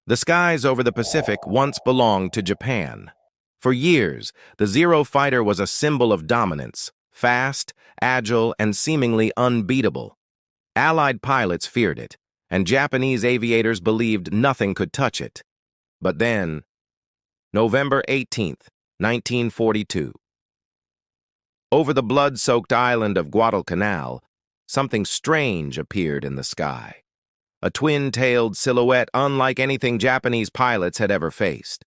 The skies over the Pacific once belonged to Japan. For years, the Zero fighter was a symbol of dominance, fast, agile, and seemingly unbeatable. Allied pilots feared it, and Japanese aviators believed nothing could touch it. But then, November 18th, 1942. Over the blood-soaked island of Guadalcanal, something strange appeared in the sky. A twin-tailed silhouette unlike anything Japanese pilots had ever faced.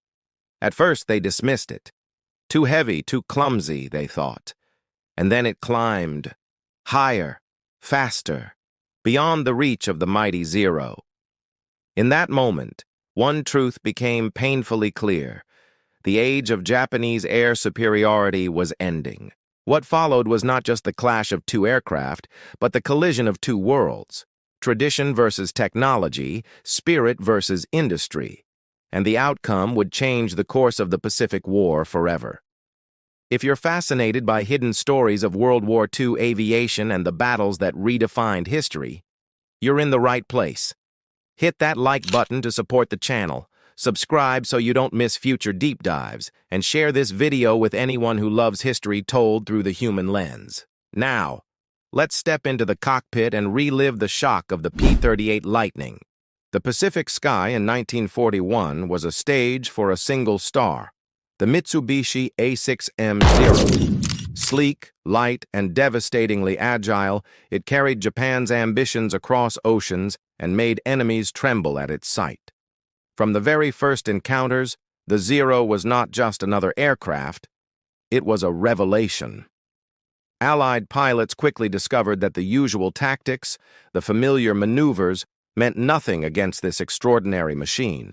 At first, they dismissed it. Too heavy, too clumsy, they thought. And then it climbed, higher, faster, beyond the reach of the mighty Zero. In that moment, one truth became painfully clear. The age of Japanese air superiority was ending. What followed was not just the clash of two aircraft, but the collision of two worlds. Tradition versus technology, spirit versus industry, and the outcome would change the course of the Pacific War forever. If you're fascinated by hidden stories of World War II aviation and the battles that redefined history, you're in the right place. Hit that like button to support the channel, subscribe so you don't miss future deep dives, and share this video with anyone who loves history told through the human lens. Now, let's step into the cockpit and relive the shock of the P-38 Lightning. The Pacific sky in 1941 was a stage for a single star, the Mitsubishi A6M Zero. Sleek, light, and devastatingly agile, it carried Japan's ambitions across oceans and made enemies tremble at its sight. From the very first encounters, the Zero was not just another aircraft, it was a revelation. Allied pilots quickly discovered that the usual tactics, the familiar maneuvers, meant nothing against this extraordinary machine.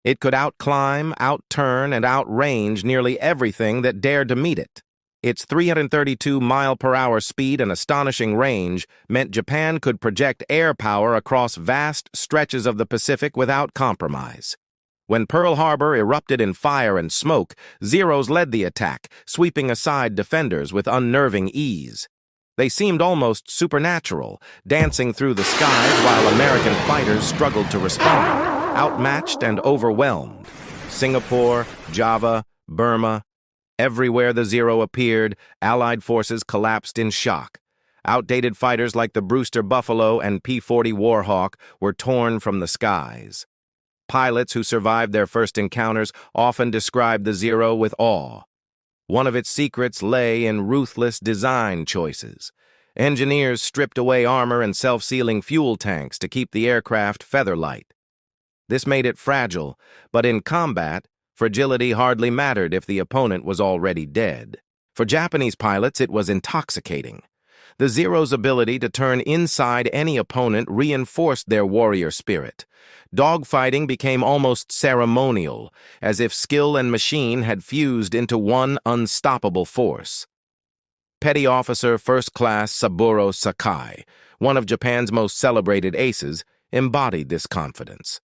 It could outclimb, outturn, and outrange nearly everything that dared to meet it. Its 332-mile-per-hour speed and astonishing range meant Japan could project air power across vast stretches of the Pacific without compromise. When Pearl Harbor erupted in fire and smoke, Zeros led the attack, sweeping aside defenders with unnerving ease. They seemed almost supernatural, dancing through the skies while American fighters struggled to respond, outmatched and overwhelmed. Singapore, Java, Burma, everywhere the Zero appeared, Allied forces collapsed in shock. Outdated fighters like the Brewster Buffalo and P-40 Warhawk were torn from the skies. Pilots who survived their first encounters often described the Zero with awe. One of its secrets lay in ruthless design choices. Engineers stripped away armor and self-sealing fuel tanks to keep the aircraft feather-light. This made it fragile, but in combat, fragility hardly mattered if the opponent was already dead. For Japanese pilots, it was intoxicating. The Zero's ability to turn inside any opponent reinforced their warrior spirit. Dogfighting became almost ceremonial, as if skill and machine had fused into one unstoppable force. Petty Officer First Class Saburo Sakai, one of Japan's most celebrated aces, embodied this confidence.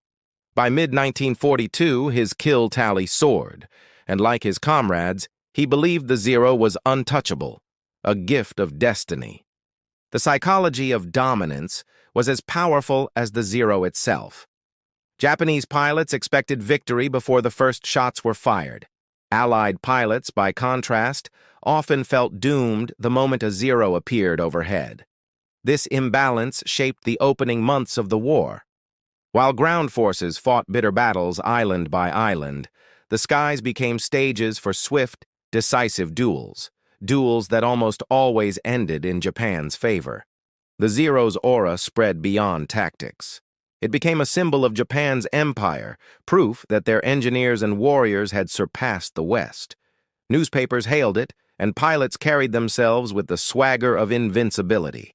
By mid-1942, his kill tally soared, and like his comrades, he believed the Zero was untouchable, a gift of destiny. The psychology of dominance was as powerful as the Zero itself. Japanese pilots expected victory before the first shots were fired. Allied pilots, by contrast, often felt doomed the moment a Zero appeared overhead. This imbalance shaped the opening months of the war. While ground forces fought bitter battles island by island, the skies became stages for swift, decisive duels that almost always ended in Japan's favor. The Zero's aura spread beyond tactics. It became a symbol of Japan's empire, proof that their engineers and warriors had surpassed the West. Newspapers hailed it, and pilots carried themselves with the swagger of invincibility.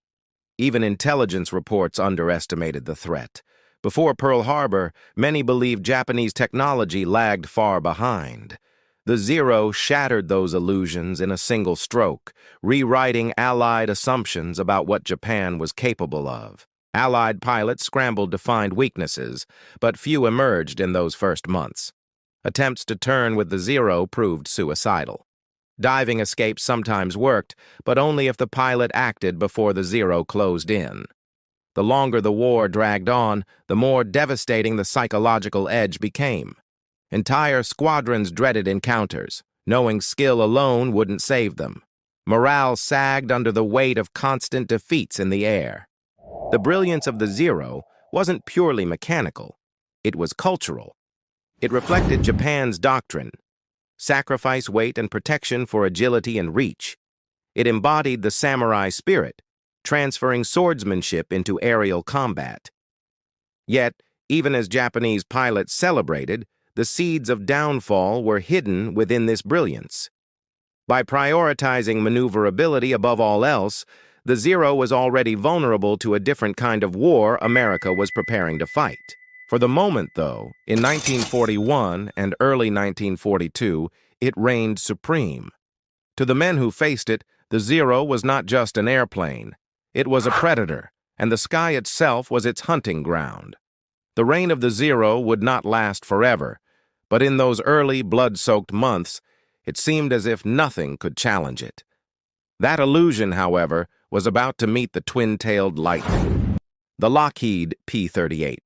Even intelligence reports underestimated the threat. Before Pearl Harbor, many believed Japanese technology lagged far behind. The Zero shattered those illusions in a single stroke, rewriting Allied assumptions about what Japan was capable of. Allied pilots scrambled to find weaknesses, but few emerged in those first months. Attempts to turn with the Zero proved suicidal. Diving escapes sometimes worked, but only if the pilot acted before the Zero closed in. The longer the war dragged on, the more devastating the psychological edge became. Entire squadrons dreaded encounters, knowing skill alone wouldn't save them. Morale sagged under the weight of constant defeats in the air. The brilliance of the Zero wasn't purely mechanical. It was cultural. It reflected Japan's doctrine: sacrifice weight and protection for agility and reach. It embodied the samurai spirit, transferring swordsmanship into aerial combat. Yet, even as Japanese pilots celebrated, the seeds of downfall were hidden within this brilliance. By prioritizing maneuverability above all else, the Zero was already vulnerable to a different kind of war America was preparing to fight. For the moment, though, in 1941 and early 1942, it reigned supreme. To the men who faced it, the Zero was not just an airplane. It was a predator, and the sky itself was its hunting ground. The reign of the Zero would not last forever, but in those early blood-soaked months, it seemed as if nothing could challenge it. That illusion, however, was about to meet the twin-tailed Lightning, the Lockheed P-38.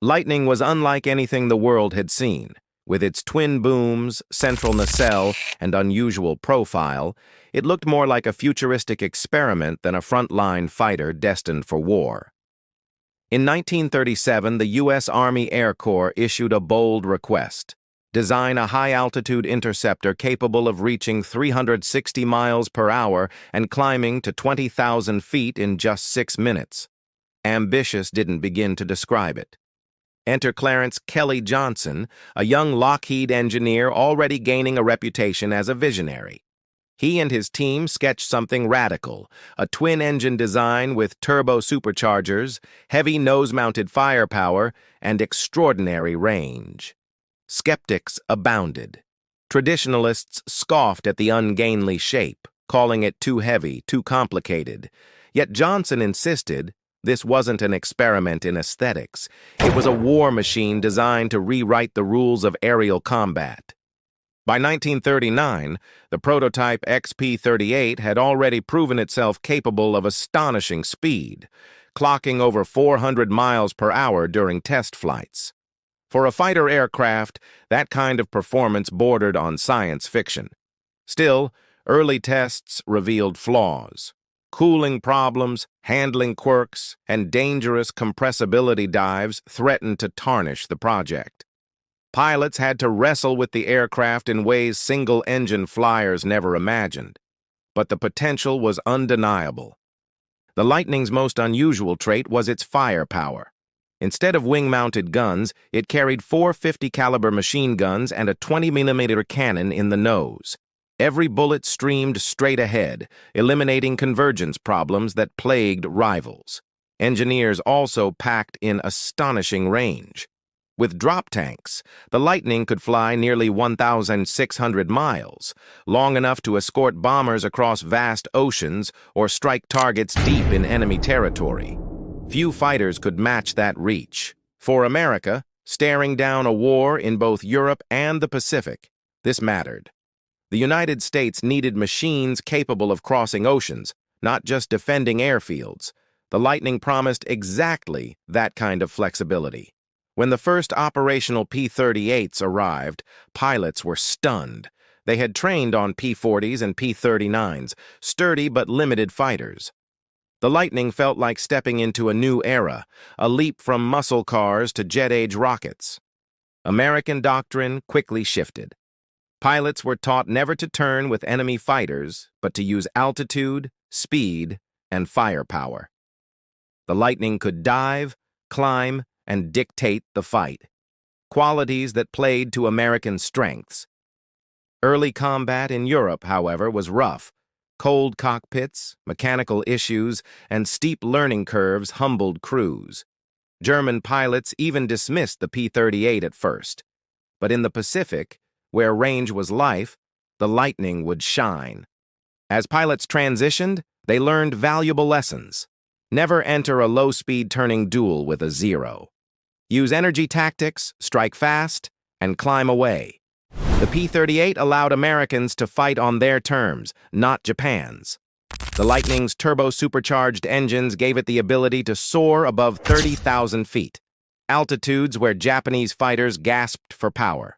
Lightning was unlike anything the world had seen. With its twin booms, central nacelle, and unusual profile, it looked more like a futuristic experiment than a frontline fighter destined for war. In 1937, the U.S. Army Air Corps issued a bold request: design a high-altitude interceptor capable of reaching 360 miles per hour and climbing to 20,000 feet in just 6 minutes. Ambitious didn't begin to describe it. Enter Clarence Kelly Johnson, a young Lockheed engineer already gaining a reputation as a visionary. He and his team sketched something radical: a twin-engine design with turbo superchargers, heavy nose-mounted firepower, and extraordinary range. Skeptics abounded. Traditionalists scoffed at the ungainly shape, calling it too heavy, too complicated. Yet Johnson insisted this wasn't an experiment in aesthetics. It was a war machine designed to rewrite the rules of aerial combat. By 1939, the prototype XP-38 had already proven itself capable of astonishing speed, clocking over 400 miles per hour during test flights. For a fighter aircraft, that kind of performance bordered on science fiction. Still, early tests revealed flaws. Cooling problems, handling quirks, and dangerous compressibility dives threatened to tarnish the project. Pilots had to wrestle with the aircraft in ways single-engine flyers never imagined. But the potential was undeniable. The Lightning's most unusual trait was its firepower. Instead of wing-mounted guns, it carried 450 caliber machine guns and a 20mm cannon in the nose. Every bullet streamed straight ahead, eliminating convergence problems that plagued rivals. Engineers also packed in astonishing range. With drop tanks, the Lightning could fly nearly 1,600 miles, long enough to escort bombers across vast oceans or strike targets deep in enemy territory. Few fighters could match that reach. For America, staring down a war in both Europe and the Pacific, this mattered. The United States needed machines capable of crossing oceans, not just defending airfields. The Lightning promised exactly that kind of flexibility. When the first operational P-38s arrived, pilots were stunned. They had trained on P-40s and P-39s, sturdy but limited fighters. The Lightning felt like stepping into a new era, a leap from muscle cars to jet-age rockets. American doctrine quickly shifted. Pilots were taught never to turn with enemy fighters, but to use altitude, speed, and firepower. The Lightning could dive, climb, and dictate the fight, qualities that played to American strengths. Early combat in Europe, however, was rough. Cold cockpits, mechanical issues, and steep learning curves humbled crews. German pilots even dismissed the P-38 at first. But in the Pacific, where range was life, the Lightning would shine. As pilots transitioned, they learned valuable lessons. Never enter a low-speed turning duel with a Zero. Use energy tactics, strike fast, and climb away. The P-38 allowed Americans to fight on their terms, not Japan's. The Lightning's turbo-supercharged engines gave it the ability to soar above 30,000 feet, altitudes where Japanese fighters gasped for power.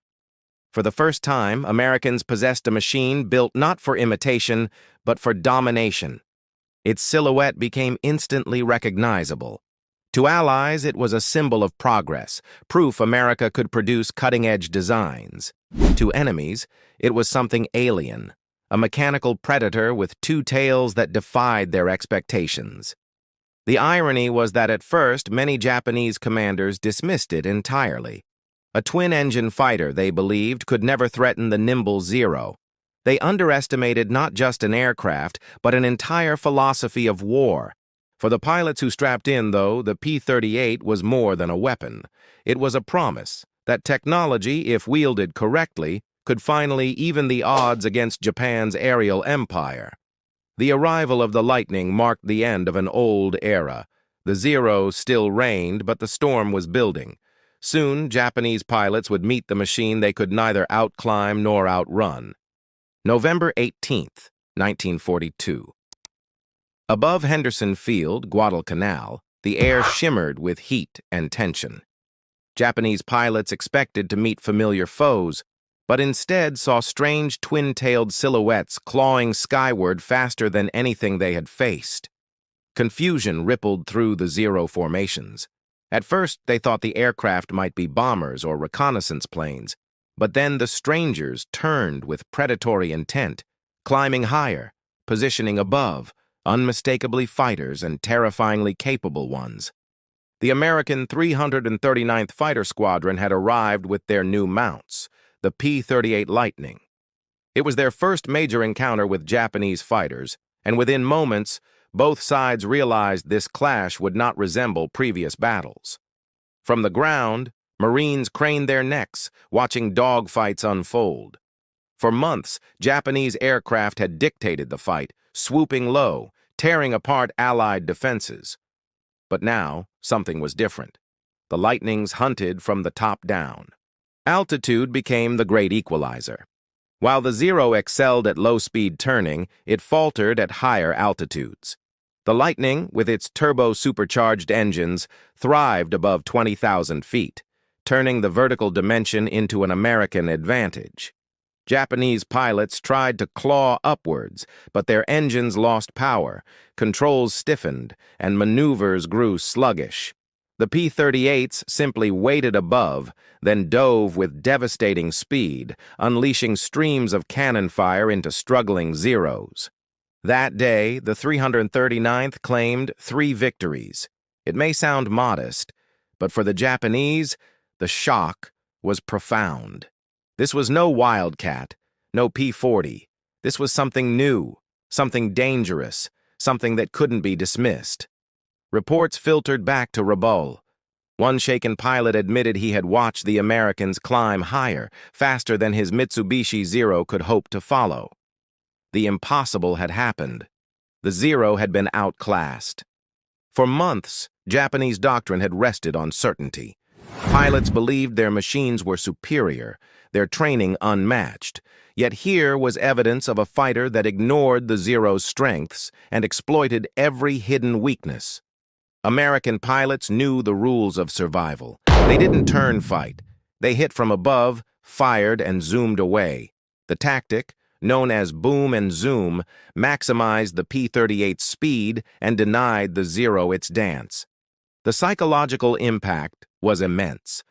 For the first time, Americans possessed a machine built not for imitation, but for domination. Its silhouette became instantly recognizable. To allies, it was a symbol of progress, proof America could produce cutting-edge designs. To enemies, it was something alien, a mechanical predator with two tails that defied their expectations. The irony was that at first, many Japanese commanders dismissed it entirely. A twin-engine fighter, they believed, could never threaten the nimble Zero. They underestimated not just an aircraft, but an entire philosophy of war. For the pilots who strapped in, though, the P-38 was more than a weapon. It was a promise that technology, if wielded correctly, could finally even the odds against Japan's aerial empire. The arrival of the Lightning marked the end of an old era. The Zero still reigned, but the storm was building. Soon, Japanese pilots would meet the machine they could neither outclimb nor outrun. November 18th, 1942. Above Henderson Field, Guadalcanal, the air shimmered with heat and tension. Japanese pilots expected to meet familiar foes, but instead saw strange twin-tailed silhouettes clawing skyward faster than anything they had faced. Confusion rippled through the Zero formations. At first, they thought the aircraft might be bombers or reconnaissance planes, but then the strangers turned with predatory intent, climbing higher, positioning above, unmistakably fighters and terrifyingly capable ones. The American 339th Fighter Squadron had arrived with their new mounts, the P-38 Lightning. It was their first major encounter with Japanese fighters, and within moments, both sides realized this clash would not resemble previous battles. From the ground, Marines craned their necks, watching dogfights unfold. For months, Japanese aircraft had dictated the fight, swooping low, tearing apart Allied defenses. But now, something was different. The Lightnings hunted from the top down. Altitude became the great equalizer. While the Zero excelled at low-speed turning, it faltered at higher altitudes. The Lightning, with its turbo-supercharged engines, thrived above 20,000 feet, turning the vertical dimension into an American advantage. Japanese pilots tried to claw upwards, but their engines lost power, controls stiffened, and maneuvers grew sluggish. The P-38s simply waited above, then dove with devastating speed, unleashing streams of cannon fire into struggling Zeros. That day, the 339th claimed 3 victories. It may sound modest, but for the Japanese, the shock was profound. This was no Wildcat, no P-40. This was something new, something dangerous, something that couldn't be dismissed. Reports filtered back to Rabaul. One shaken pilot admitted he had watched the Americans climb higher, faster than his Mitsubishi Zero could hope to follow. The impossible had happened. The Zero had been outclassed. For months, Japanese doctrine had rested on certainty. Pilots believed their machines were superior, their training unmatched. Yet here was evidence of a fighter that ignored the Zero's strengths and exploited every hidden weakness. American pilots knew the rules of survival. They didn't turn fight. They hit from above, fired, and zoomed away. The tactic, known as boom and zoom, maximized the P-38's speed and denied the Zero its dance. The psychological impact was immense.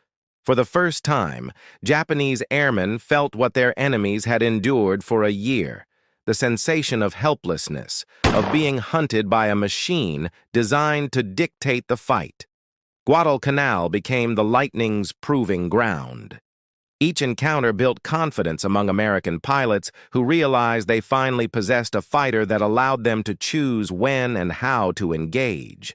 For the first time, Japanese airmen felt what their enemies had endured for a year, the sensation of helplessness, of being hunted by a machine designed to dictate the fight. Guadalcanal became the Lightning's proving ground. Each encounter built confidence among American pilots who realized they finally possessed a fighter that allowed them to choose when and how to engage.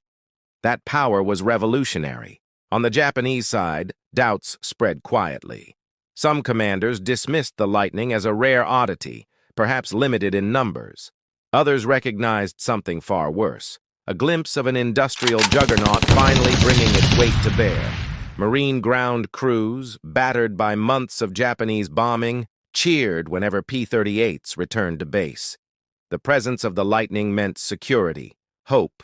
That power was revolutionary. On the Japanese side, doubts spread quietly. Some commanders dismissed the Lightning as a rare oddity, perhaps limited in numbers. Others recognized something far worse, a glimpse of an industrial juggernaut finally bringing its weight to bear. Marine ground crews, battered by months of Japanese bombing, cheered whenever P-38s returned to base. The presence of the Lightning meant security, hope,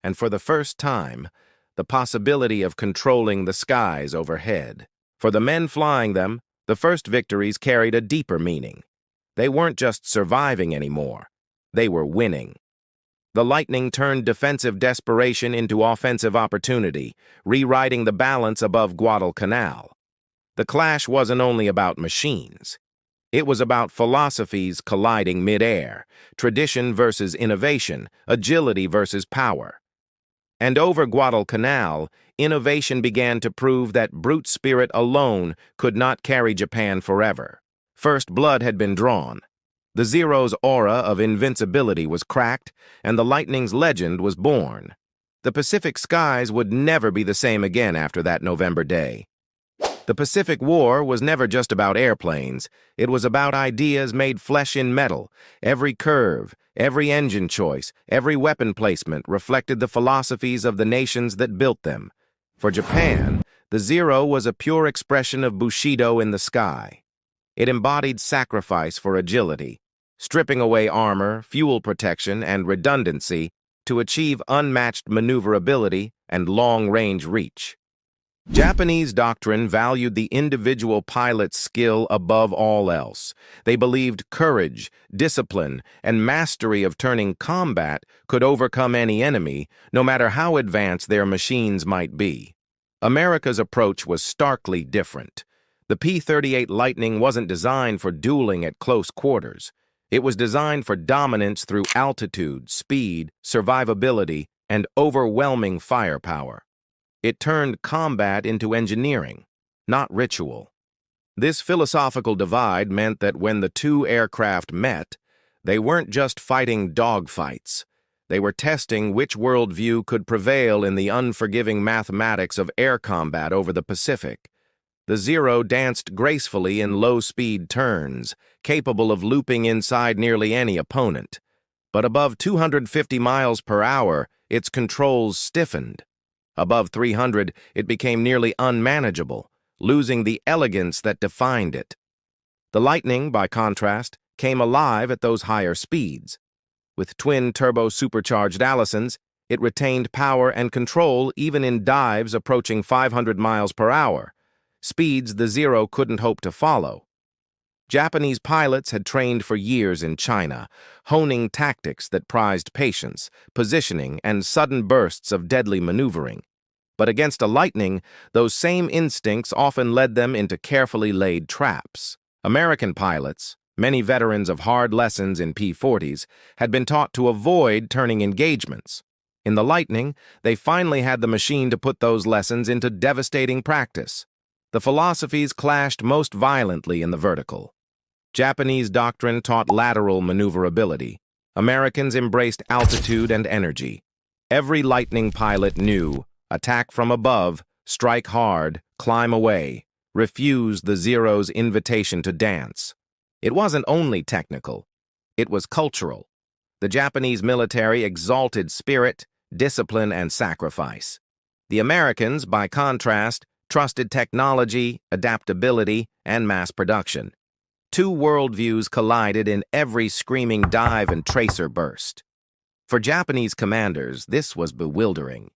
and for the first time, the possibility of controlling the skies overhead. For the men flying them, the first victories carried a deeper meaning. They weren't just surviving anymore. They were winning. The Lightning turned defensive desperation into offensive opportunity, rewriting the balance above Guadalcanal. The clash wasn't only about machines. It was about philosophies colliding mid-air, tradition versus innovation, agility versus power. And over Guadalcanal, innovation began to prove that brute spirit alone could not carry Japan forever. First blood had been drawn. The Zero's aura of invincibility was cracked, and the Lightning's legend was born. The Pacific skies would never be the same again after that November day. The Pacific War was never just about airplanes. It was about ideas made flesh in metal. Every curve, every engine choice, every weapon placement reflected the philosophies of the nations that built them. For Japan, the Zero was a pure expression of Bushido in the sky. It embodied sacrifice for agility, stripping away armor, fuel protection, and redundancy to achieve unmatched maneuverability and long-range reach. Japanese doctrine valued the individual pilot's skill above all else. They believed courage, discipline, and mastery of turning combat could overcome any enemy, no matter how advanced their machines might be. America's approach was starkly different. The P-38 Lightning wasn't designed for dueling at close quarters. It was designed for dominance through altitude, speed, survivability, and overwhelming firepower. It turned combat into engineering, not ritual. This philosophical divide meant that when the two aircraft met, they weren't just fighting dogfights. They were testing which worldview could prevail in the unforgiving mathematics of air combat over the Pacific. The Zero danced gracefully in low-speed turns, capable of looping inside nearly any opponent. But above 250 miles per hour, its controls stiffened. Above 300, it became nearly unmanageable, losing the elegance that defined it. The Lightning, by contrast, came alive at those higher speeds. With twin-turbo supercharged Allisons, it retained power and control even in dives approaching 500 miles per hour, speeds the Zero couldn't hope to follow. Japanese pilots had trained for years in China, honing tactics that prized patience, positioning, and sudden bursts of deadly maneuvering. But against a Lightning, those same instincts often led them into carefully laid traps. American pilots, many veterans of hard lessons in P-40s, had been taught to avoid turning engagements. In the Lightning, they finally had the machine to put those lessons into devastating practice. The philosophies clashed most violently in the vertical. Japanese doctrine taught lateral maneuverability. Americans embraced altitude and energy. Every Lightning pilot knew, attack from above, strike hard, climb away, refuse the Zero's invitation to dance. It wasn't only technical, it was cultural. The Japanese military exalted spirit, discipline, and sacrifice. The Americans, by contrast, trusted technology, adaptability, and mass production. Two worldviews collided in every screaming dive and tracer burst. For Japanese commanders, this was bewildering.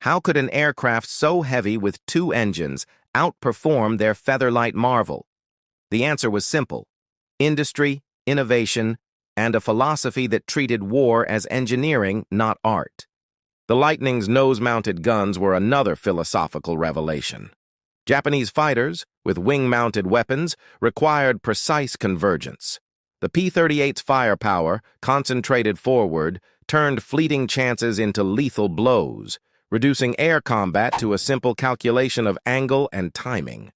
How could an aircraft so heavy with two engines outperform their featherlight marvel? The answer was simple: industry, innovation, and a philosophy that treated war as engineering, not art. The Lightning's nose-mounted guns were another philosophical revelation. Japanese fighters, with wing-mounted weapons, required precise convergence. The P-38's firepower, concentrated forward, turned fleeting chances into lethal blows, reducing air combat to a simple calculation of angle and timing.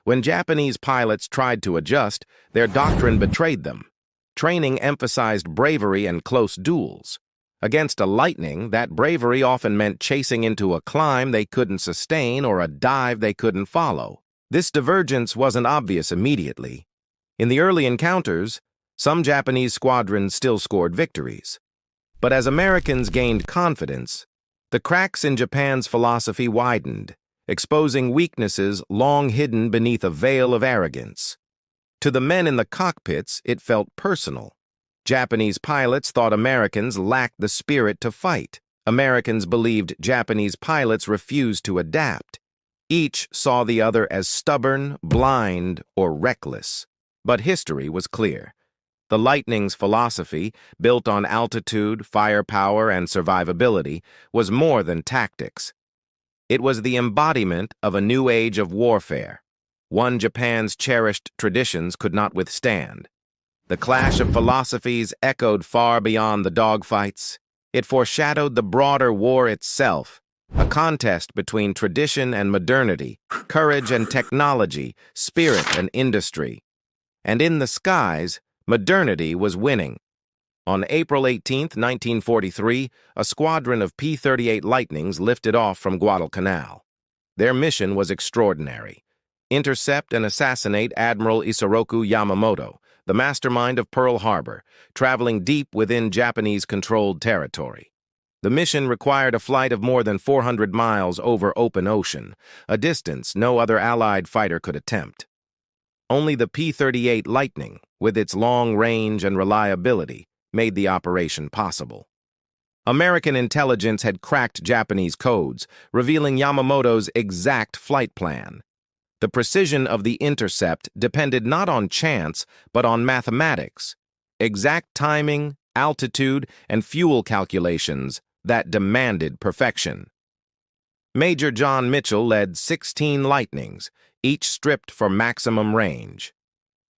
When Japanese pilots tried to adjust, their doctrine betrayed them. Training emphasized bravery and close duels. Against a Lightning, that bravery often meant chasing into a climb they couldn't sustain or a dive they couldn't follow. This divergence wasn't obvious immediately. In the early encounters, some Japanese squadrons still scored victories. But as Americans gained confidence, the cracks in Japan's philosophy widened, exposing weaknesses long hidden beneath a veil of arrogance. To the men in the cockpits, it felt personal. Japanese pilots thought Americans lacked the spirit to fight. Americans believed Japanese pilots refused to adapt. Each saw the other as stubborn, blind, or reckless. But history was clear. The Lightning's philosophy, built on altitude, firepower, and survivability, was more than tactics. It was the embodiment of a new age of warfare, one Japan's cherished traditions could not withstand. The clash of philosophies echoed far beyond the dogfights. It foreshadowed the broader war itself, a contest between tradition and modernity, courage and technology, spirit and industry. And in the skies, modernity was winning. On April 18, 1943, a squadron of P-38 Lightnings lifted off from Guadalcanal. Their mission was extraordinary: intercept and assassinate Admiral Isoroku Yamamoto, the mastermind of Pearl Harbor, traveling deep within Japanese-controlled territory. The mission required a flight of more than 400 miles over open ocean, a distance no other Allied fighter could attempt. Only the P-38 Lightning, with its long range and reliability, made the operation possible. American intelligence had cracked Japanese codes, revealing Yamamoto's exact flight plan. The precision of the intercept depended not on chance, but on mathematics, exact timing, altitude, and fuel calculations that demanded perfection. Major John Mitchell led 16 Lightnings, each stripped for maximum range.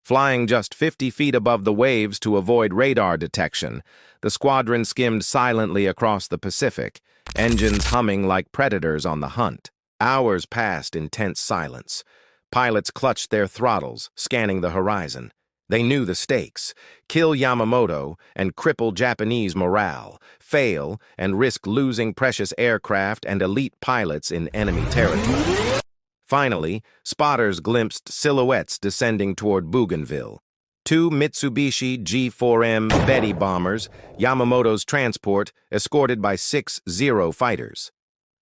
Flying just 50 feet above the waves to avoid radar detection, the squadron skimmed silently across the Pacific, engines humming like predators on the hunt. Hours passed in tense silence. Pilots clutched their throttles, scanning the horizon. They knew the stakes: kill Yamamoto and cripple Japanese morale, fail and risk losing precious aircraft and elite pilots in enemy territory. Finally, spotters glimpsed silhouettes descending toward Bougainville. Two Mitsubishi G4M Betty bombers, Yamamoto's transport, escorted by 6 Zero fighters.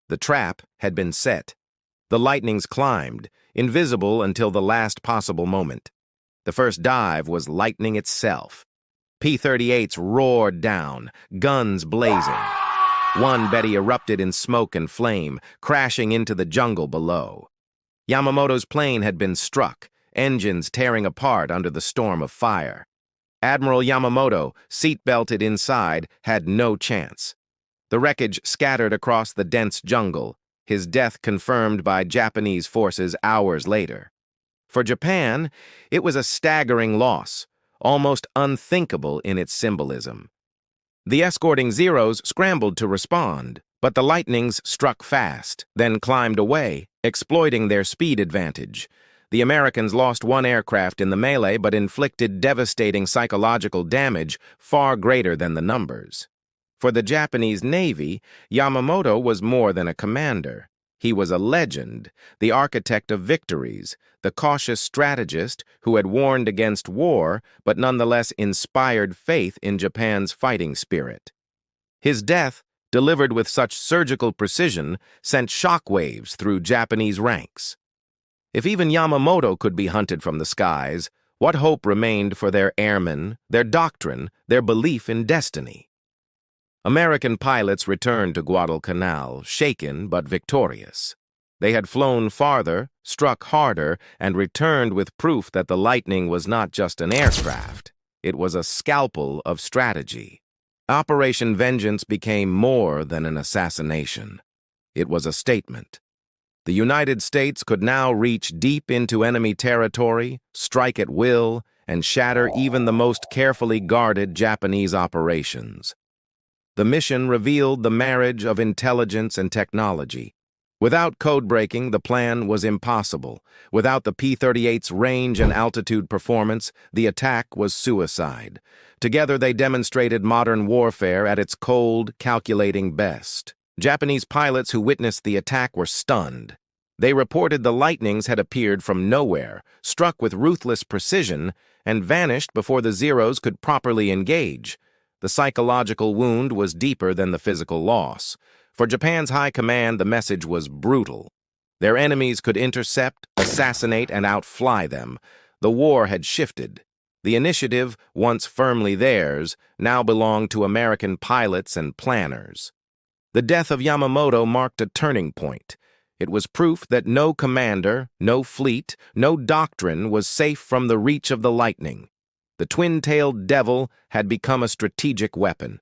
The trap had been set. The Lightnings climbed, invisible until the last possible moment. The first dive was lightning itself. P-38s roared down, guns blazing. One Betty erupted in smoke and flame, crashing into the jungle below. Yamamoto's plane had been struck, engines tearing apart under the storm of fire. Admiral Yamamoto, seat-belted inside, had no chance. The wreckage scattered across the dense jungle, his death confirmed by Japanese forces hours later. For Japan, it was a staggering loss, almost unthinkable in its symbolism. The escorting Zeros scrambled to respond, but the Lightnings struck fast, then climbed away, exploiting their speed advantage. The Americans lost one aircraft in the melee but inflicted devastating psychological damage far greater than the numbers. For the Japanese Navy, Yamamoto was more than a commander. He was a legend, the architect of victories, the cautious strategist who had warned against war but nonetheless inspired faith in Japan's fighting spirit. His death, delivered with such surgical precision, sent shockwaves through Japanese ranks. If even Yamamoto could be hunted from the skies, what hope remained for their airmen, their doctrine, their belief in destiny? American pilots returned to Guadalcanal, shaken but victorious. They had flown farther, struck harder, and returned with proof that the Lightning was not just an aircraft. It was a scalpel of strategy. Operation Vengeance became more than an assassination. It was a statement. The United States could now reach deep into enemy territory, strike at will, and shatter even the most carefully guarded Japanese operations. The mission revealed the marriage of intelligence and technology. Without code-breaking, the plan was impossible. Without the P-38's range and altitude performance, the attack was suicide. Together, they demonstrated modern warfare at its cold, calculating best. Japanese pilots who witnessed the attack were stunned. They reported the Lightnings had appeared from nowhere, struck with ruthless precision, and vanished before the Zeros could properly engage. The psychological wound was deeper than the physical loss. For Japan's high command, the message was brutal. Their enemies could intercept, assassinate, and outfly them. The war had shifted. The initiative, once firmly theirs, now belonged to American pilots and planners. The death of Yamamoto marked a turning point. It was proof that no commander, no fleet, no doctrine was safe from the reach of the Lightning. The twin-tailed devil had become a strategic weapon.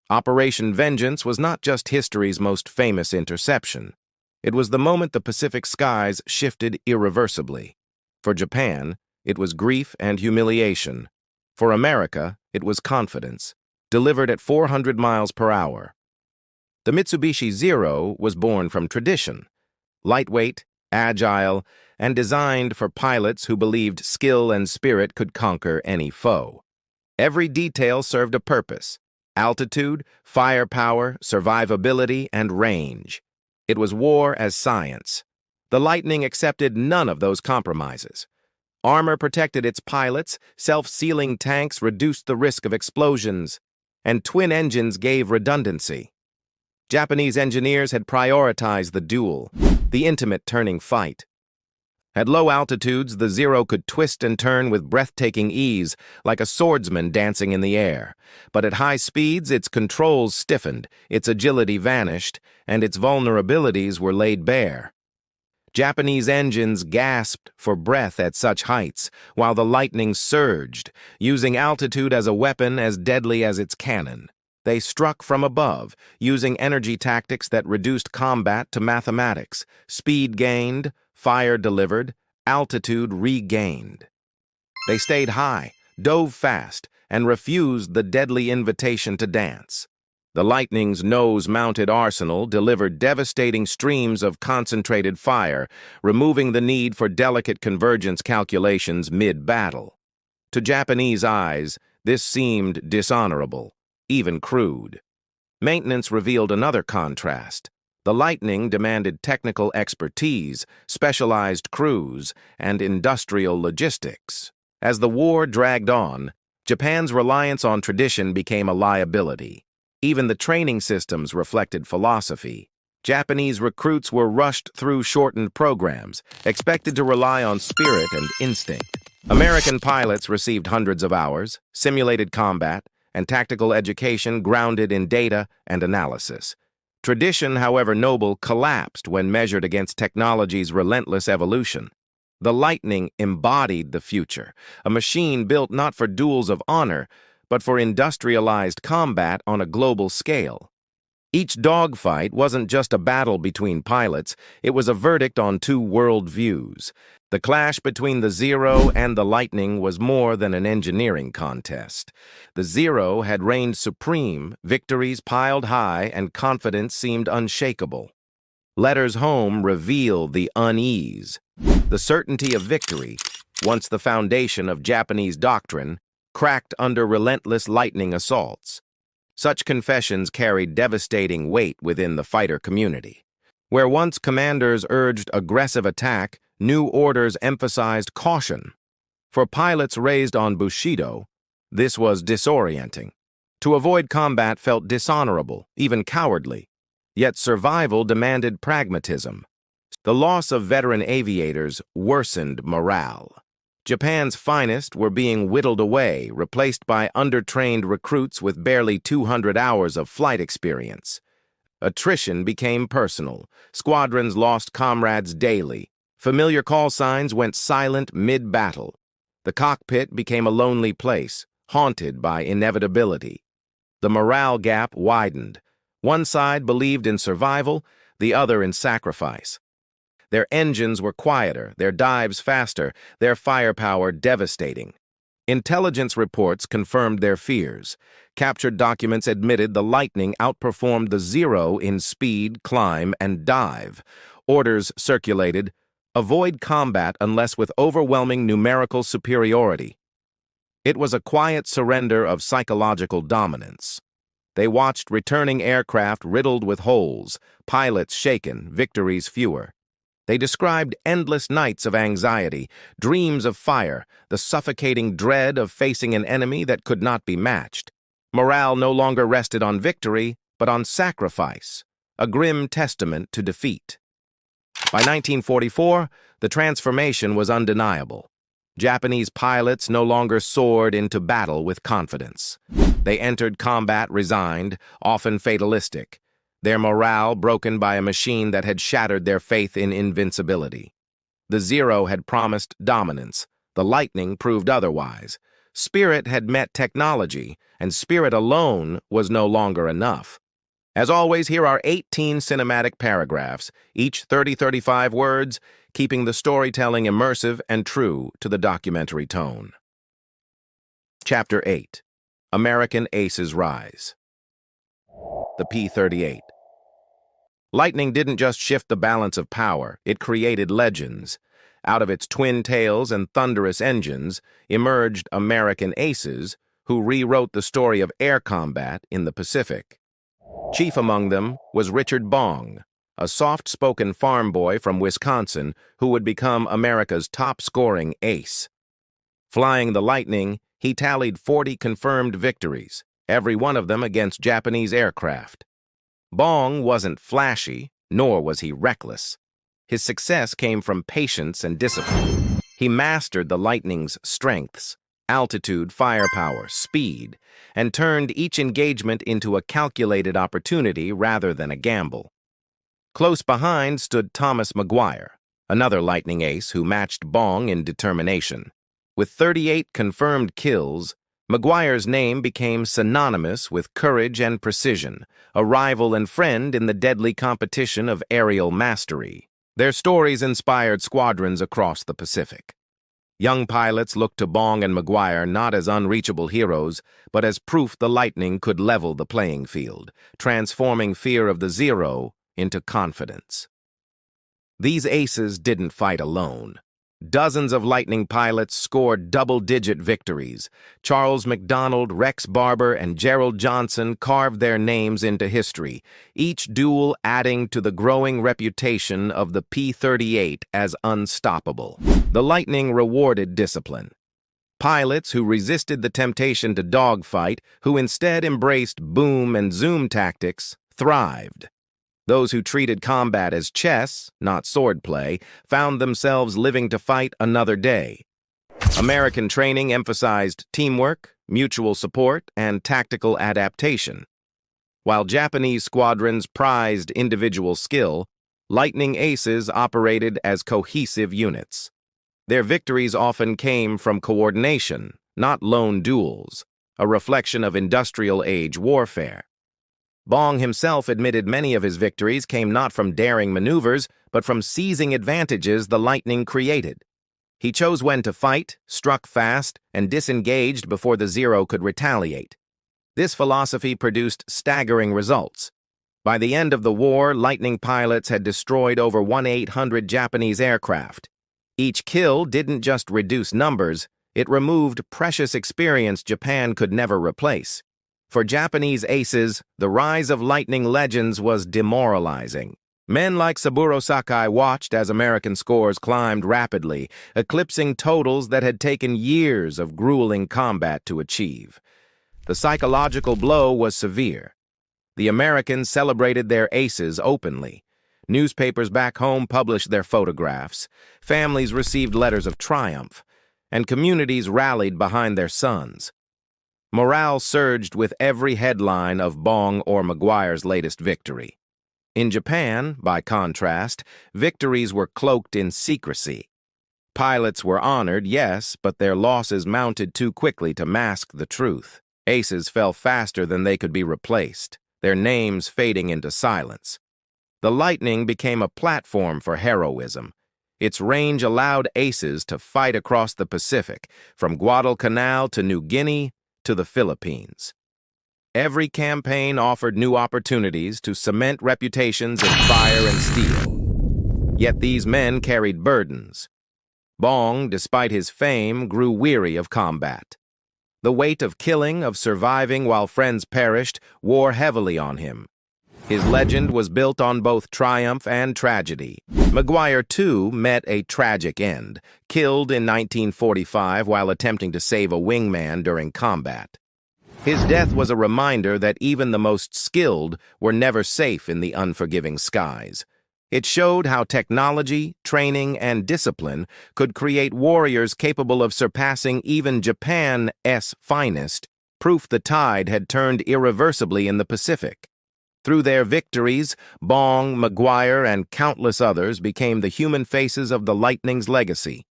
Operation Vengeance was not just history's most famous interception. It was the moment the Pacific skies shifted irreversibly. For Japan, it was grief and humiliation. For America, it was confidence, delivered at 400 miles per hour. The Mitsubishi Zero was born from tradition. Lightweight, agile, and designed for pilots who believed skill and spirit could conquer any foe. Every detail served a purpose: altitude, firepower, survivability, and range. It was war as science. The Lightning accepted none of those compromises. Armor protected its pilots, self-sealing tanks reduced the risk of explosions, and twin engines gave redundancy. Japanese engineers had prioritized the duel, the intimate turning fight. At low altitudes, the Zero could twist and turn with breathtaking ease, like a swordsman dancing in the air. But at high speeds, its controls stiffened, its agility vanished, and its vulnerabilities were laid bare. Japanese engines gasped for breath at such heights, while the Lightning surged, using altitude as a weapon as deadly as its cannon. They struck from above, using energy tactics that reduced combat to mathematics. Speed gained, fire delivered, altitude regained. They stayed high, dove fast, and refused the deadly invitation to dance. The Lightning's nose-mounted arsenal delivered devastating streams of concentrated fire, removing the need for delicate convergence calculations mid-battle. To Japanese eyes, this seemed dishonorable, even crude. Maintenance revealed another contrast. The Lightning demanded technical expertise, specialized crews, and industrial logistics. As the war dragged on, Japan's reliance on tradition became a liability. Even the training systems reflected philosophy. Japanese recruits were rushed through shortened programs, expected to rely on spirit and instinct. American pilots received hundreds of hours, simulated combat, and tactical education grounded in data and analysis. Tradition, however noble, collapsed when measured against technology's relentless evolution. The Lightning embodied the future, a machine built not for duels of honor, but for industrialized combat on a global scale. Each dogfight wasn't just a battle between pilots, it was a verdict on two worldviews. The clash between the Zero and the Lightning was more than an engineering contest. The Zero had reigned supreme, victories piled high, and confidence seemed unshakable. Letters home reveal the unease. The certainty of victory, once the foundation of Japanese doctrine, cracked under relentless Lightning assaults. Such confessions carried devastating weight within the fighter community. Where once commanders urged aggressive attack, new orders emphasized caution. For pilots raised on Bushido, this was disorienting. To avoid combat felt dishonorable, even cowardly. Yet survival demanded pragmatism. The loss of veteran aviators worsened morale. Japan's finest were being whittled away, replaced by undertrained recruits with barely 200 hours of flight experience. Attrition became personal. Squadrons lost comrades daily. Familiar call signs went silent mid-battle. The cockpit became a lonely place, haunted by inevitability. The morale gap widened. One side believed in survival, the other in sacrifice. Their engines were quieter, their dives faster, their firepower devastating. Intelligence reports confirmed their fears. Captured documents admitted the Lightning outperformed the Zero in speed, climb, and dive. Orders circulated: avoid combat unless with overwhelming numerical superiority. It was a quiet surrender of psychological dominance. They watched returning aircraft riddled with holes, pilots shaken, victories fewer. They described endless nights of anxiety, dreams of fire, the suffocating dread of facing an enemy that could not be matched. Morale no longer rested on victory, but on sacrifice, a grim testament to defeat. By 1944, the transformation was undeniable. Japanese pilots no longer soared into battle with confidence. They entered combat resigned, often fatalistic, their morale broken by a machine that had shattered their faith in invincibility. The Zero had promised dominance. The Lightning proved otherwise. Spirit had met technology, and spirit alone was no longer enough. As always, here are 18 cinematic paragraphs, each 30-35 words, keeping the storytelling immersive and true to the documentary tone. Chapter 8. American Aces Rise. The P-38. Lightning didn't just shift the balance of power, it created legends. Out of its twin tails and thunderous engines emerged American aces who rewrote the story of air combat in the Pacific. Chief among them was Richard Bong, a soft-spoken farm boy from Wisconsin who would become America's top-scoring ace. Flying the Lightning, he tallied 40 confirmed victories, every one of them against Japanese aircraft. Bong wasn't flashy, nor was he reckless. His success came from patience and discipline. He mastered the Lightning's strengths, altitude, firepower, speed, and turned each engagement into a calculated opportunity rather than a gamble. Close behind stood Thomas mcguire, another Lightning ace who matched Bong in determination. With 38 confirmed kills, mcguire's name became synonymous with courage and precision, a rival and friend in the deadly competition of aerial mastery. Their stories inspired squadrons across the Pacific. Young pilots looked to Bong and mcguire not as unreachable heroes, but as proof the Lightning could level the playing field, transforming fear of the Zero into confidence. These aces didn't fight alone. Dozens of Lightning pilots scored double-digit victories. Charles McDonald, Rex Barber, and Gerald Johnson carved their names into history, each duel adding to the growing reputation of the P-38 as unstoppable. The Lightning rewarded discipline. Pilots who resisted the temptation to dogfight, who instead embraced boom and zoom tactics, thrived. Those who treated combat as chess, not swordplay, found themselves living to fight another day. American training emphasized teamwork, mutual support, and tactical adaptation. While Japanese squadrons prized individual skill, Lightning aces operated as cohesive units. Their victories often came from coordination, not lone duels, a reflection of industrial-age warfare. Bong himself admitted many of his victories came not from daring maneuvers, but from seizing advantages the Lightning created. He chose when to fight, struck fast, and disengaged before the Zero could retaliate. This philosophy produced staggering results. By the end of the war, Lightning pilots had destroyed over 1,800 Japanese aircraft. Each kill didn't just reduce numbers, it removed precious experience Japan could never replace. For Japanese aces, the rise of Lightning legends was demoralizing. Men like Saburo Sakai watched as American scores climbed rapidly, eclipsing totals that had taken years of grueling combat to achieve. The psychological blow was severe. The Americans celebrated their aces openly. Newspapers back home published their photographs, families received letters of triumph, and communities rallied behind their sons. Morale surged with every headline of Bong or mcguire's latest victory. In Japan, by contrast, victories were cloaked in secrecy. Pilots were honored, yes, but their losses mounted too quickly to mask the truth. Aces fell faster than they could be replaced, their names fading into silence. The Lightning became a platform for heroism. Its range allowed aces to fight across the Pacific, from Guadalcanal to New Guinea to the Philippines. Every campaign offered new opportunities to cement reputations in fire and steel. Yet these men carried burdens. Bong, despite his fame, grew weary of combat. The weight of killing, of surviving while friends perished, wore heavily on him. His legend was built on both triumph and tragedy. mcguire, too, met a tragic end, killed in 1945 while attempting to save a wingman during combat. His death was a reminder that even the most skilled were never safe in the unforgiving skies. It showed how technology, training, and discipline could create warriors capable of surpassing even Japan's finest, proof the tide had turned irreversibly in the Pacific. Through their victories, Bong, mcguire, and countless others became the human faces of the Lightning's legacy.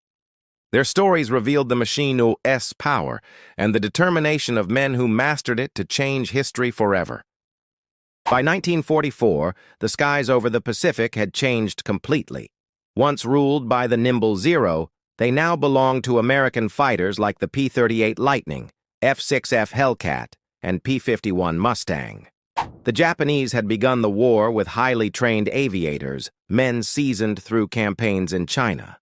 Their stories revealed the machine's power and the determination of men who mastered it to change history forever. By 1944, the skies over the Pacific had changed completely. Once ruled by the nimble Zero, they now belonged to American fighters like the P-38 Lightning, F-6F Hellcat, and P-51 Mustang. The Japanese had begun the war with highly trained aviators, men seasoned through campaigns in China.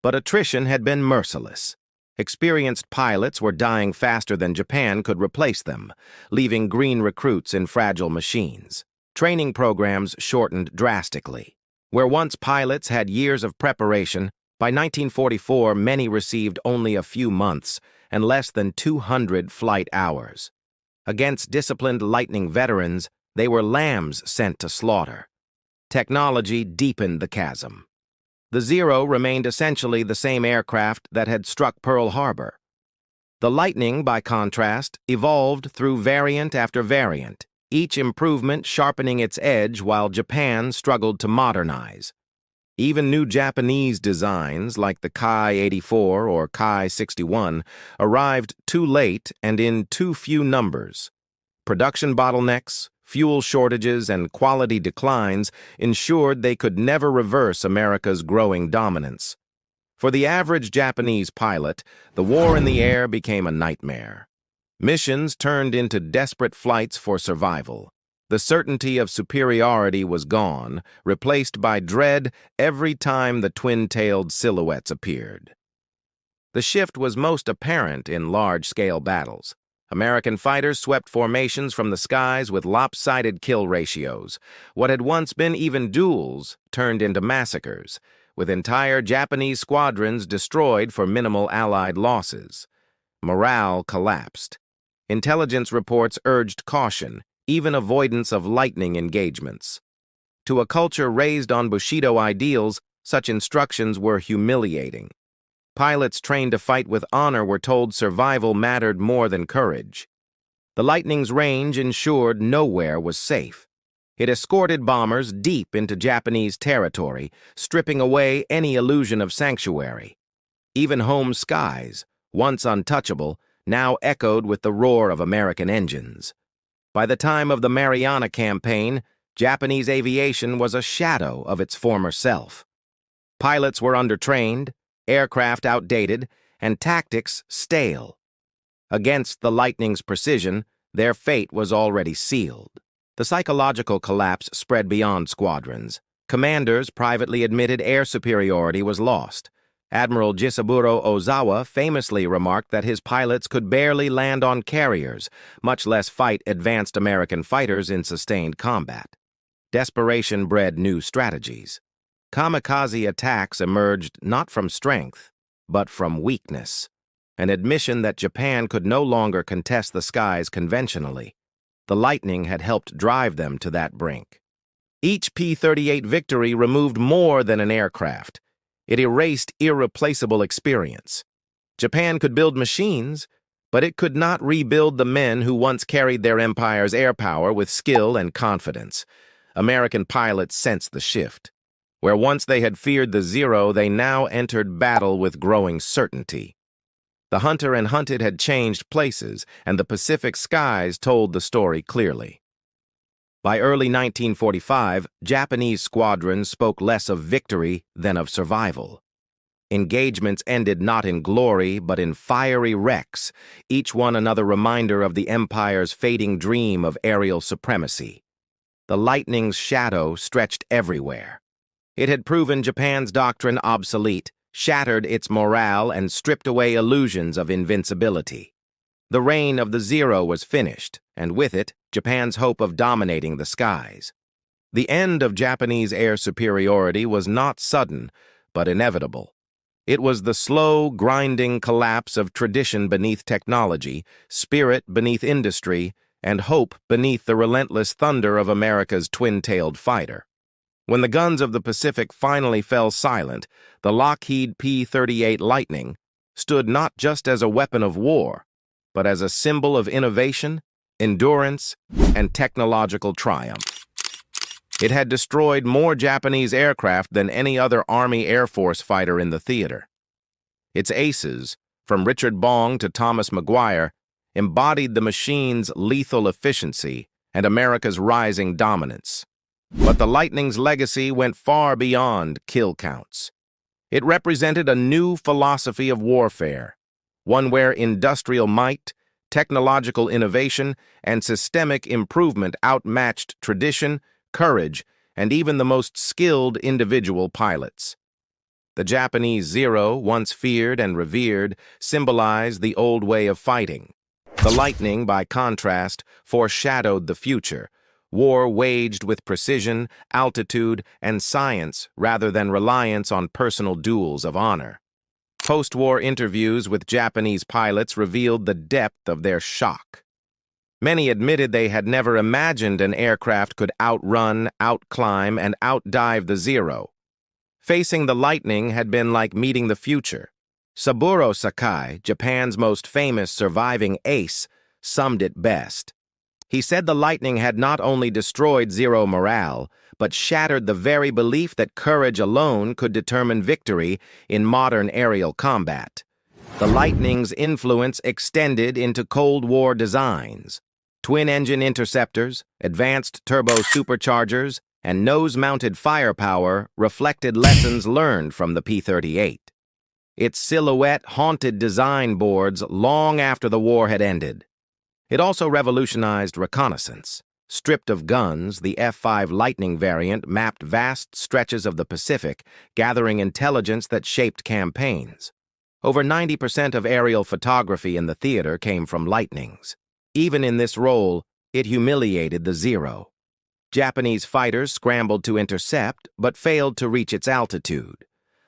But attrition had been merciless. Experienced pilots were dying faster than Japan could replace them, leaving green recruits in fragile machines. Training programs shortened drastically. Where once pilots had years of preparation, by 1944 many received only a few months and less than 200 flight hours. Against disciplined Lightning veterans, they were lambs sent to slaughter. Technology deepened the chasm. The Zero remained essentially the same aircraft that had struck Pearl Harbor. The Lightning, by contrast, evolved through variant after variant, each improvement sharpening its edge while Japan struggled to modernize. Even new Japanese designs, like the Ki-84 or Ki-61, arrived too late and in too few numbers. Production bottlenecks, fuel shortages, and quality declines ensured they could never reverse America's growing dominance. For the average Japanese pilot, the war in the air became a nightmare. Missions turned into desperate flights for survival. The certainty of superiority was gone, replaced by dread every time the twin-tailed silhouettes appeared. The shift was most apparent in large-scale battles. American fighters swept formations from the skies with lopsided kill ratios. What had once been even duels turned into massacres, with entire Japanese squadrons destroyed for minimal Allied losses. Morale collapsed. Intelligence reports urged caution, even avoidance of Lightning engagements. To a culture raised on Bushido ideals, such instructions were humiliating. Pilots trained to fight with honor were told survival mattered more than courage. The Lightning's range ensured nowhere was safe. It escorted bombers deep into Japanese territory, stripping away any illusion of sanctuary. Even home skies, once untouchable, now echoed with the roar of American engines. By the time of the Mariana Campaign, Japanese aviation was a shadow of its former self. Pilots were undertrained, aircraft outdated, and tactics stale. Against the Lightning's precision, their fate was already sealed. The psychological collapse spread beyond squadrons. Commanders privately admitted air superiority was lost. Admiral Jisaburo Ozawa famously remarked that his pilots could barely land on carriers, much less fight advanced American fighters in sustained combat. Desperation bred new strategies. Kamikaze attacks emerged not from strength, but from weakness, an admission that Japan could no longer contest the skies conventionally. The Lightning had helped drive them to that brink. Each P-38 victory removed more than an aircraft. It erased irreplaceable experience. Japan could build machines, but it could not rebuild the men who once carried their empire's air power with skill and confidence. American pilots sensed the shift. Where once they had feared the Zero, they now entered battle with growing certainty. The hunter and hunted had changed places, and the Pacific skies told the story clearly. By early 1945, Japanese squadrons spoke less of victory than of survival. Engagements ended not in glory, but in fiery wrecks, each one another reminder of the Empire's fading dream of aerial supremacy. The Lightning's shadow stretched everywhere. It had proven Japan's doctrine obsolete, shattered its morale, and stripped away illusions of invincibility. The reign of the Zero was finished, and with it, Japan's hope of dominating the skies. The end of Japanese air superiority was not sudden, but inevitable. It was the slow, grinding collapse of tradition beneath technology, spirit beneath industry, and hope beneath the relentless thunder of America's twin-tailed fighter. When the guns of the Pacific finally fell silent, the Lockheed P-38 Lightning stood not just as a weapon of war, but as a symbol of innovation, endurance, and technological triumph. It had destroyed more Japanese aircraft than any other Army Air Force fighter in the theater. Its aces, from Richard Bong to Thomas mcguire, embodied the machine's lethal efficiency and America's rising dominance. But the Lightning's legacy went far beyond kill counts. It represented a new philosophy of warfare, one where industrial might, technological innovation, and systemic improvement outmatched tradition, courage, and even the most skilled individual pilots. The Japanese Zero, once feared and revered, symbolized the old way of fighting. The Lightning, by contrast, foreshadowed the future, war waged with precision, altitude, and science rather than reliance on personal duels of honor. Post-war interviews with Japanese pilots revealed the depth of their shock. Many admitted they had never imagined an aircraft could outrun, outclimb, and outdive the Zero. Facing the Lightning had been like meeting the future. Saburo Sakai, Japan's most famous surviving ace, summed it best. He said the Lightning had not only destroyed Zero morale, but shattered the very belief that courage alone could determine victory in modern aerial combat. The Lightning's influence extended into Cold War designs. Twin-engine interceptors, advanced turbo superchargers, and nose-mounted firepower reflected lessons learned from the P-38. Its silhouette haunted design boards long after the war had ended. It also revolutionized reconnaissance. Stripped of guns, the F-5 Lightning variant mapped vast stretches of the Pacific, gathering intelligence that shaped campaigns. Over 90% of aerial photography in the theater came from Lightnings. Even in this role, it humiliated the Zero. Japanese fighters scrambled to intercept, but failed to reach its altitude.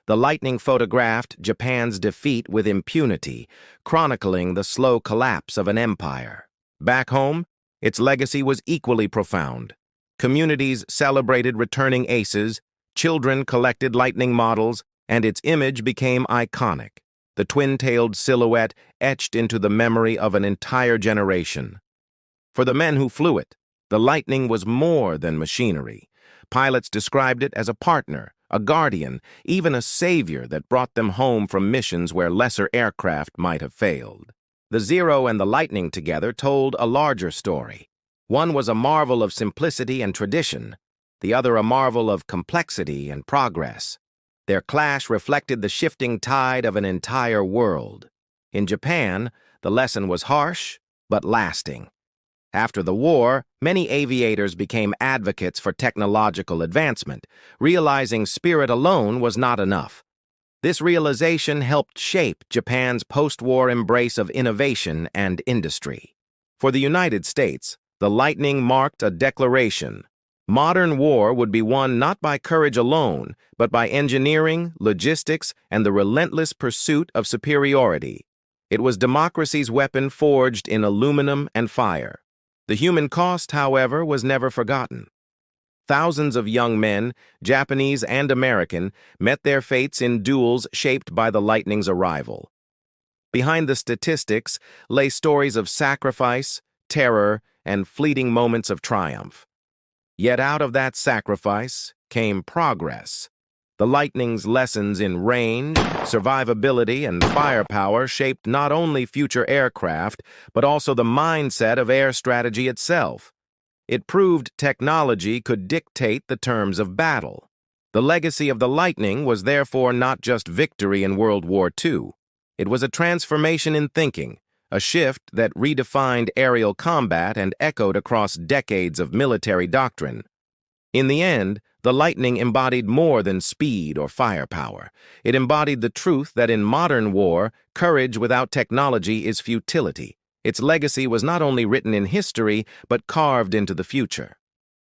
The Lightning photographed Japan's defeat with impunity, chronicling the slow collapse of an empire. Back home, its legacy was equally profound. Communities celebrated returning aces, children collected Lightning models, and its image became iconic, the twin-tailed silhouette etched into the memory of an entire generation. For the men who flew it, the Lightning was more than machinery. Pilots described it as a partner, a guardian, even a savior that brought them home from missions where lesser aircraft might have failed. The Zero and the Lightning together told a larger story. One was a marvel of simplicity and tradition, the other a marvel of complexity and progress. Their clash reflected the shifting tide of an entire world. In Japan, the lesson was harsh, but lasting. After the war, many aviators became advocates for technological advancement, realizing spirit alone was not enough. This realization helped shape Japan's post-war embrace of innovation and industry. For the United States, the Lightning marked a declaration. Modern war would be won not by courage alone, but by engineering, logistics, and the relentless pursuit of superiority. It was democracy's weapon forged in aluminum and fire. The human cost, however, was never forgotten. Thousands of young men, Japanese and American, met their fates in duels shaped by the Lightning's arrival. Behind the statistics lay stories of sacrifice, terror, and fleeting moments of triumph. Yet out of that sacrifice came progress. The Lightning's lessons in range, survivability, and firepower shaped not only future aircraft, but also the mindset of air strategy itself. It proved technology could dictate the terms of battle. The legacy of the Lightning was therefore not just victory in World War II. It was a transformation in thinking, a shift that redefined aerial combat and echoed across decades of military doctrine. In the end, the Lightning embodied more than speed or firepower. It embodied the truth that in modern war, courage without technology is futility. Its legacy was not only written in history, but carved into the future.